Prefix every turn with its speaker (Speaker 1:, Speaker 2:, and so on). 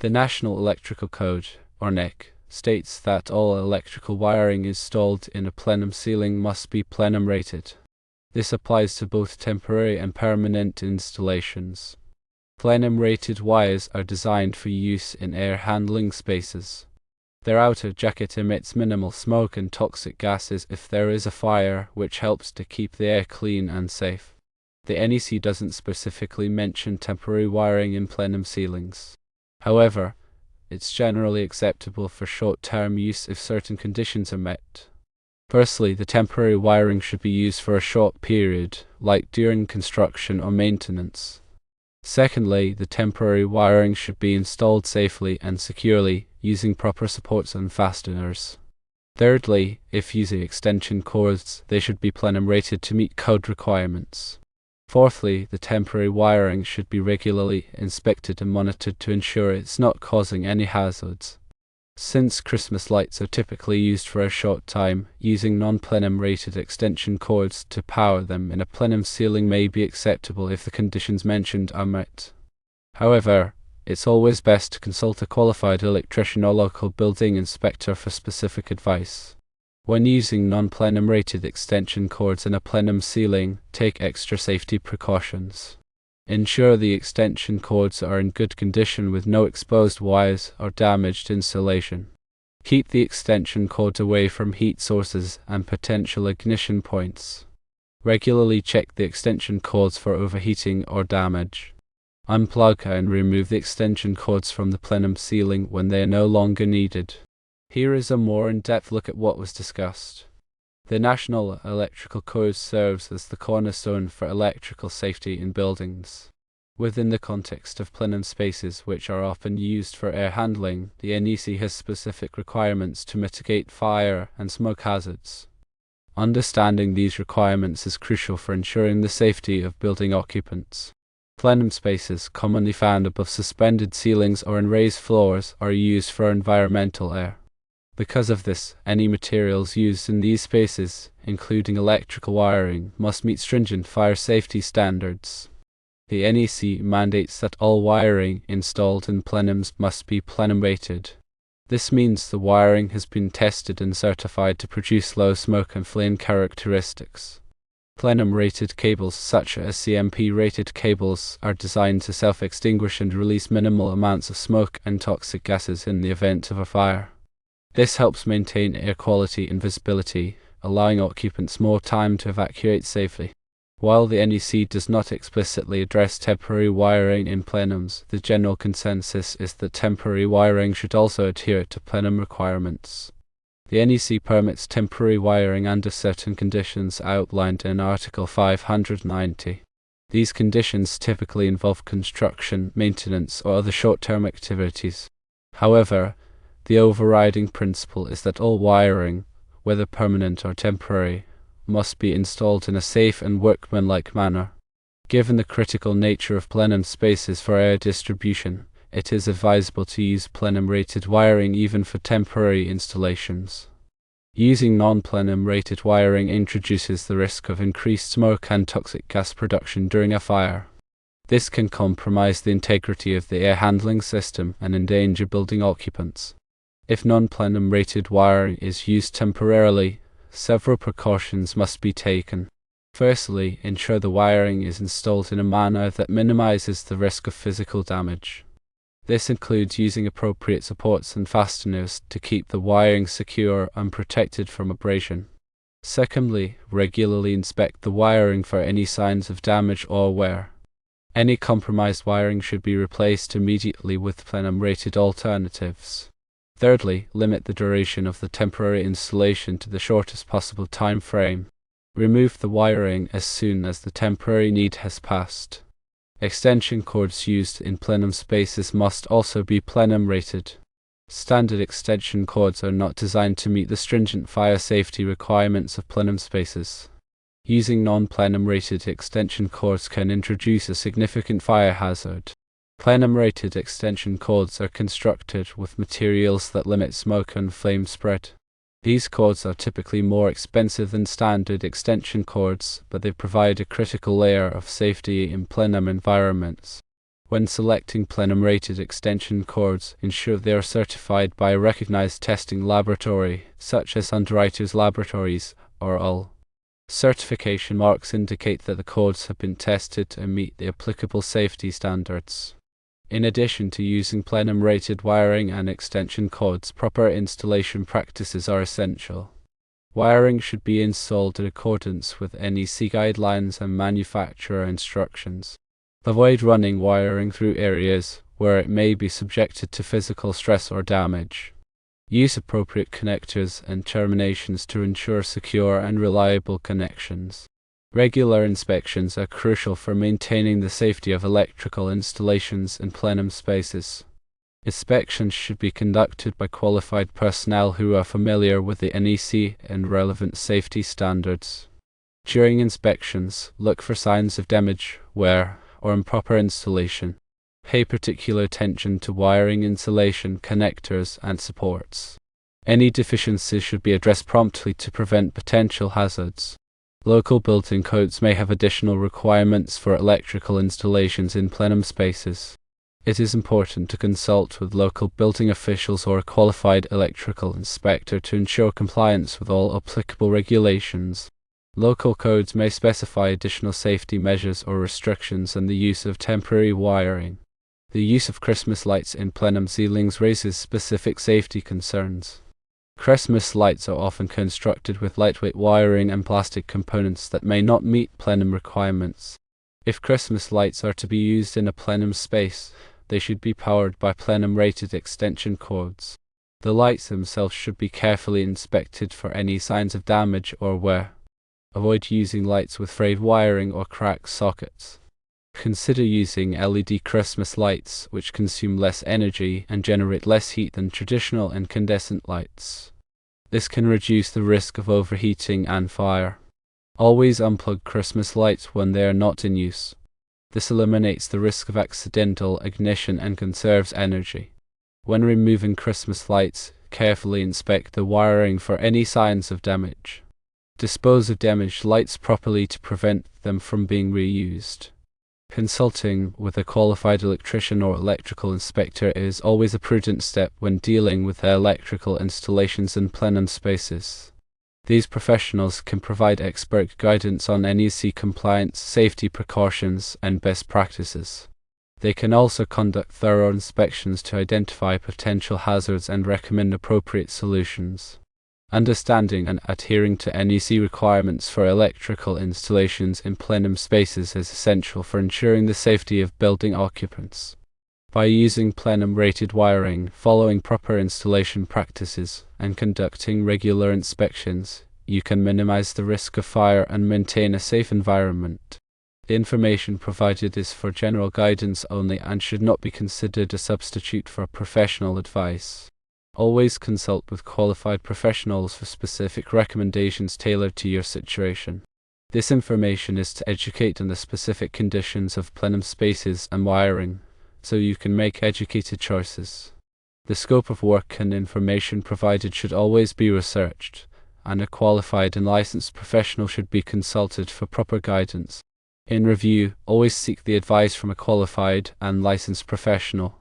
Speaker 1: The National Electrical Code, or NEC, states that all electrical wiring installed in a plenum ceiling must be plenum-rated. This applies to both temporary and permanent installations. Plenum-rated wires are designed for use in air-handling spaces. Their outer jacket emits minimal smoke and toxic gases if there is a fire, which helps to keep the air clean and safe. The NEC doesn't specifically mention temporary wiring in plenum ceilings. However, it's generally acceptable for short-term use if certain conditions are met. Firstly, the temporary wiring should be used for a short period, like during construction or maintenance. Secondly, the temporary wiring should be installed safely and securely, using proper supports and fasteners. Thirdly, if using extension cords, they should be plenum-rated to meet code requirements. Fourthly, the temporary wiring should be regularly inspected and monitored to ensure it's not causing any hazards. Since Christmas lights are typically used for a short time, using non-plenum-rated extension cords to power them in a plenum ceiling may be acceptable if the conditions mentioned are met. However, it's always best to consult a qualified electrician or local building inspector for specific advice. When using non-plenum-rated extension cords in a plenum ceiling, take extra safety precautions. Ensure the extension cords are in good condition with no exposed wires or damaged insulation. Keep the extension cords away from heat sources and potential ignition points. Regularly check the extension cords for overheating or damage. Unplug and remove the extension cords from the plenum ceiling when they are no longer needed. Here is a more in-depth look at what was discussed. The National Electrical Code serves as the cornerstone for electrical safety in buildings. Within the context of plenum spaces, which are often used for air handling, the NEC has specific requirements to mitigate fire and smoke hazards. Understanding these requirements is crucial for ensuring the safety of building occupants. Plenum spaces, commonly found above suspended ceilings or in raised floors, are used for environmental air. Because of this, any materials used in these spaces, including electrical wiring, must meet stringent fire safety standards. The NEC mandates that all wiring installed in plenums must be plenum-rated. This means the wiring has been tested and certified to produce low smoke and flame characteristics. Plenum-rated cables, such as CMP-rated cables, are designed to self-extinguish and release minimal amounts of smoke and toxic gases in the event of a fire. This helps maintain air quality and visibility, allowing occupants more time to evacuate safely. While the NEC does not explicitly address temporary wiring in plenums, the general consensus is that temporary wiring should also adhere to plenum requirements. The NEC permits temporary wiring under certain conditions outlined in Article 590. These conditions typically involve construction, maintenance, or other short-term activities. However, the overriding principle is that all wiring, whether permanent or temporary, must be installed in a safe and workmanlike manner. Given the critical nature of plenum spaces for air distribution, it is advisable to use plenum-rated wiring even for temporary installations. Using non-plenum-rated wiring introduces the risk of increased smoke and toxic gas production during a fire. This can compromise the integrity of the air handling system and endanger building occupants. If non-plenum-rated wiring is used temporarily, several precautions must be taken. Firstly, ensure the wiring is installed in a manner that minimizes the risk of physical damage. This includes using appropriate supports and fasteners to keep the wiring secure and protected from abrasion. Secondly, regularly inspect the wiring for any signs of damage or wear. Any compromised wiring should be replaced immediately with plenum-rated alternatives. Thirdly, limit the duration of the temporary installation to the shortest possible time frame. Remove the wiring as soon as the temporary need has passed. Extension cords used in plenum spaces must also be plenum-rated. Standard extension cords are not designed to meet the stringent fire safety requirements of plenum spaces. Using non-plenum-rated extension cords can introduce a significant fire hazard. Plenum-rated extension cords are constructed with materials that limit smoke and flame spread. These cords are typically more expensive than standard extension cords, but they provide a critical layer of safety in plenum environments. When selecting plenum-rated extension cords, ensure they are certified by a recognized testing laboratory, such as Underwriters Laboratories or UL. Certification marks indicate that the cords have been tested and meet the applicable safety standards. In addition to using plenum-rated wiring and extension cords, proper installation practices are essential. Wiring should be installed in accordance with NEC guidelines and manufacturer instructions. Avoid running wiring through areas where it may be subjected to physical stress or damage. Use appropriate connectors and terminations to ensure secure and reliable connections. Regular inspections are crucial for maintaining the safety of electrical installations in plenum spaces. Inspections should be conducted by qualified personnel who are familiar with the NEC and relevant safety standards. During inspections, look for signs of damage, wear, or improper installation. Pay particular attention to wiring, insulation, connectors, and supports. Any deficiencies should be addressed promptly to prevent potential hazards. Local building codes may have additional requirements for electrical installations in plenum spaces. It is important to consult with local building officials or a qualified electrical inspector to ensure compliance with all applicable regulations. Local codes may specify additional safety measures or restrictions on the use of temporary wiring. The use of Christmas lights in plenum ceilings raises specific safety concerns. Christmas lights are often constructed with lightweight wiring and plastic components that may not meet plenum requirements. If Christmas lights are to be used in a plenum space, they should be powered by plenum-rated extension cords. The lights themselves should be carefully inspected for any signs of damage or wear. Avoid using lights with frayed wiring or cracked sockets. Consider using LED Christmas lights, which consume less energy and generate less heat than traditional incandescent lights. This can reduce the risk of overheating and fire. Always unplug Christmas lights when they are not in use. This eliminates the risk of accidental ignition and conserves energy. When removing Christmas lights, carefully inspect the wiring for any signs of damage. Dispose of damaged lights properly to prevent them from being reused. Consulting with a qualified electrician or electrical inspector is always a prudent step when dealing with electrical installations in plenum spaces. These professionals can provide expert guidance on NEC compliance, safety precautions, and best practices. They can also conduct thorough inspections to identify potential hazards and recommend appropriate solutions. Understanding and adhering to NEC requirements for electrical installations in plenum spaces is essential for ensuring the safety of building occupants. By using plenum-rated wiring, following proper installation practices, and conducting regular inspections, you can minimize the risk of fire and maintain a safe environment. The information provided is for general guidance only and should not be considered a substitute for professional advice. Always consult with qualified professionals for specific recommendations tailored to your situation. This information is to educate on the specific conditions of plenum spaces and wiring, so you can make educated choices. The scope of work and information provided should always be researched, and a qualified and licensed professional should be consulted for proper guidance. In review, always seek the advice from a qualified and licensed professional.